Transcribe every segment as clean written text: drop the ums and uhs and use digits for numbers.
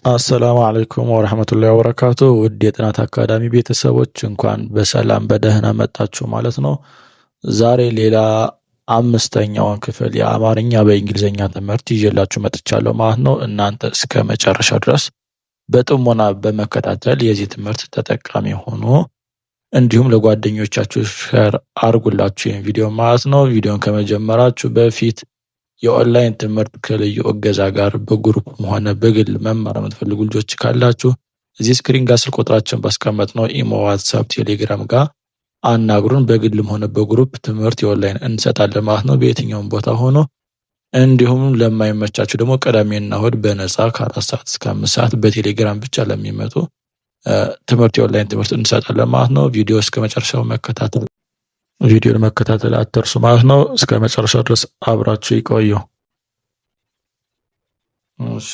አሰላሙ አለይኩም ወረህመቱላሂ ወበረካቱ። ውድ የጥናት አካዳሚ ቤተሰቦች እንኳን በሰላም በደህና መጣችሁ ማለት ነው። ዛሬ ሌላ አምስተኛውን ክፍል የአማርኛ በእንግሊዝኛ ትምህርት ይዤላችሁ መጥቻለሁ ማለት ነው። እናንተ እስከ መጨረሻው ድረስ በጥሞና በመከታተል የዚህ ትምህርት ተጠቃሚ ሆኖ እንዲሁም ለጓደኞቻችሁ ሼር አድርጉላችሁ ይህን ቪዲዮ ማለት ነው። ቪዲዮን ከመጀመራችሁ በፊት የኦንላይን ትምህርት ከልዩ እገዛ ጋር በግሩፕም ሆነ በግል መማር የምትፈልጉ ልጆች ካላችሁ እዚህ ስክሪን ጋር ስልክ ቁጥራችን ባስቀመጥነው ኢሞ፣ ዋትሳፕ፣ ቴሌግራም ጋር አናግሩን። በግልም ሆነ በግሩፕ ትምህርት የኦንላይን እንሰጣለን ማለት ነው በየትኛውም ቦታ ሆኖ። እንዲሁም ለማይመቻችሁ ደግሞ ቅዳሜና እሁድ በነፃ ከ4 ሰዓት እስከ 5 ሰዓት በቴሌግራም ብቻ ለሚመጡ ትምህርት የኦንላይን ትምህርት እንሰጣለን ማለት ነው። ቪዲዮ እስከ መጨረሻው ቪዲዮን መከታተል አትርሱ ማለት ነው። እስከ መጨረሻው ድረስ አብራችሁ ይቆዩ። እሺ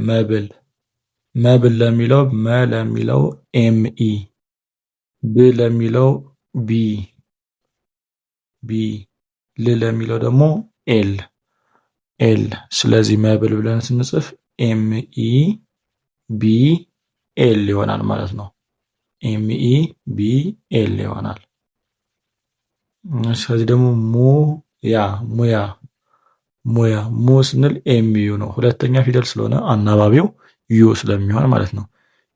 መብል መብል ለሚለው ለሚለው ኤምኢ፣ ብ ለሚለው ቢ፣ ለሚለው ደግሞ ኤል። ስለዚህ መብል ብለን ስንጽፍ ኤምኢ ቢ ኤል ይሆናል ማለት ነው። ኤምኢ ቢ ኤል ይሆናል። ስለዚህ ደግሞ ሙያ ሙ ስንል ኤምዩ ነው። ሁለተኛ ፊደል ስለሆነ አናባቢው ዩ ስለሚሆን ማለት ነው።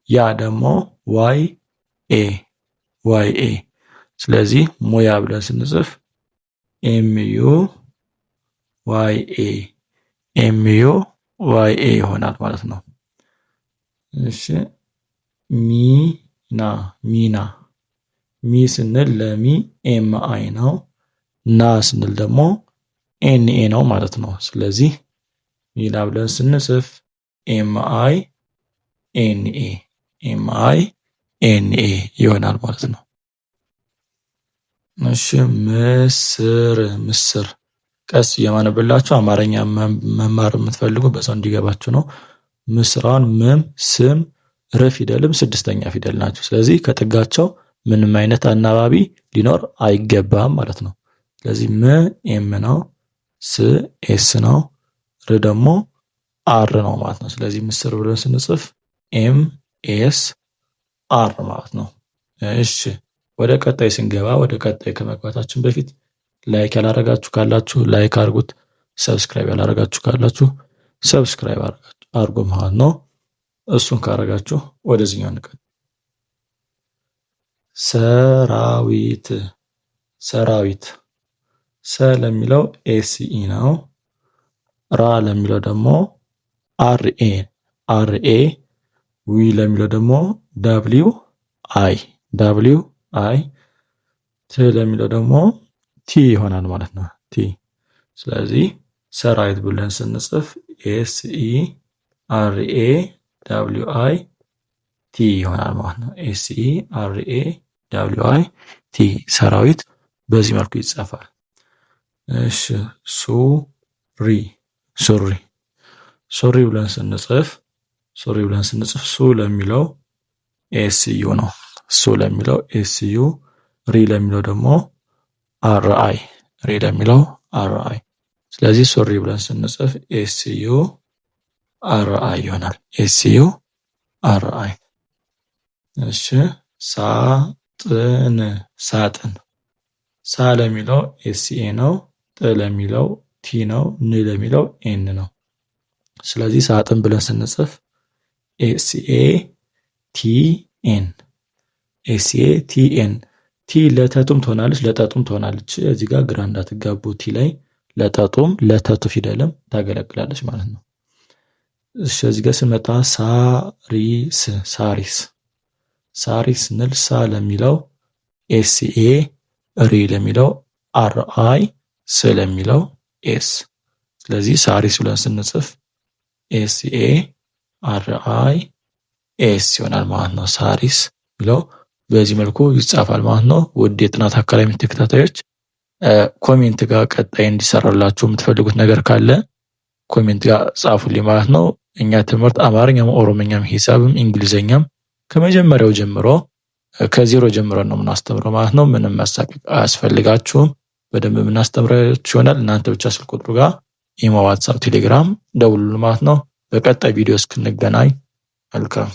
ያ ደግሞ ዋይ ኤ። ስለዚህ ሙያ ብለን ስንጽፍ ኤምዩ ዋይ ኤ ይሆናል ማለት ነው። እሺ ሚና ሚ ስንል ለሚ ኤም አይ ነው። ና ስንል ደግሞ ኤንኤ ነው ማለት ነው። ስለዚህ ሚና ብለን ስንጽፍ ኤም አይ ኤንኤ ይሆናል ማለት ነው። እሺ ምስር ቀስ እየማነብላችሁ አማርኛ መማር የምትፈልጉ በዛው እንዲገባችሁ ነው። ምስራን ስም ፊደልም 6ኛ ፊደል ናቸው። ስለዚህ ከጥጋቸው ምንም አይነት አናባቢ ሊኖር አይገባም ማለት ነው። ስለዚህ ኤም ነው፣ ስ ኤስ ነው፣ ደግሞ አር ነው ማለት ነው። ስለዚህ ምስር ብለን ስንጽፍ ኤም ኤስ አር ማለት ነው። እሺ ወደ ቀጣይ ስንገባ ወደ ቀጣይ ከመግባታችን በፊት ላይክ ያላረጋችሁ ካላችሁ ላይክ አድርጉት። ሰብስክራይብ ያላረጋችሁ ካላችሁ ሰብስክራይብ አድርጉ ማለት ነው። እሱን ካረጋችሁ ወደዚህኛው እንቀጥል። ሰራዊት ሰ ለሚለው ኤስኢ ነው። ራ ለሚለው ደግሞ አርኤ፣ ዊ ለሚለው ደግሞ ደብሊው አይ፣ ት ለሚለው ደግሞ ቲ ይሆናል ማለት ነው። ቲ። ስለዚህ ሰራዊት ብለን ስንጽፍ ኤስኢ አርኤ ደብሊው አይ ቲ ይሆናል ማለት ነው። ኤስኢ አርኤ ደብሊው አይ ቲ ሰራዊት በዚህ መልኩ ይጻፋል። እሺ ሱሪ ብለን ስንጽፍ ሱ ለሚለው ኤስዩ ነው። ሱ ለሚለው ኤስዩ፣ ሪ ለሚለው ደግሞ አርአይ ስለዚህ ሱሪ ብለን ስንጽፍ ኤስዩ አርአይ ይሆናል። ኤስዩ አርአይ። እሺ ሳጥን ሳ ለሚለው ኤስኤ ነው። ጥ ለሚለው ቲ ነው። ን ለሚለው ኤን ነው። ስለዚህ ሳጥን ብለን ስንጽፍ ኤስኤ ቲኤን ቲ ለተቱም ትሆናለች ለጠጡም ትሆናለች። እዚህ ጋር ግራ እንዳትጋቡ። ቲ ላይ ለጠጡም ለተቱ ፊደልም ታገለግላለች ማለት ነው። እሺ እዚህ ጋር ስንመጣ ሳሪስ ስንል ሳ ለሚለው ኤስኤ፣ ሪ ለሚለው አርአይ፣ ስ ለሚለው ኤስ። ስለዚህ ሳሪስ ብለን ስንጽፍ ኤስኤ አርአይ ኤስ ይሆናል ማለት ነው። ሳሪስ የሚለው በዚህ መልኩ ይጻፋል ማለት ነው። ውድ የጥናት አካዳሚ ተከታታዮች ኮሜንት ጋር ቀጣይ እንዲሰራላችሁ የምትፈልጉት ነገር ካለ ኮሜንት ጋር ጻፉልኝ ማለት ነው። እኛ ትምህርት አማርኛም፣ ኦሮምኛም፣ ሂሳብም እንግሊዘኛም ከመጀመሪያው ጀምሮ ከዜሮ ጀምረን ነው የምናስተምረው ማለት ነው። ምንም መሳቀቅ አያስፈልጋችሁም። በደንብ የምናስተምራችሁ ይሆናል። እናንተ ብቻ ስልክ ቁጥሩ ጋር ኢሞ፣ ዋትሳፕ፣ ቴሌግራም ደውሉልን ማለት ነው። በቀጣይ ቪዲዮ እስክንገናኝ መልካም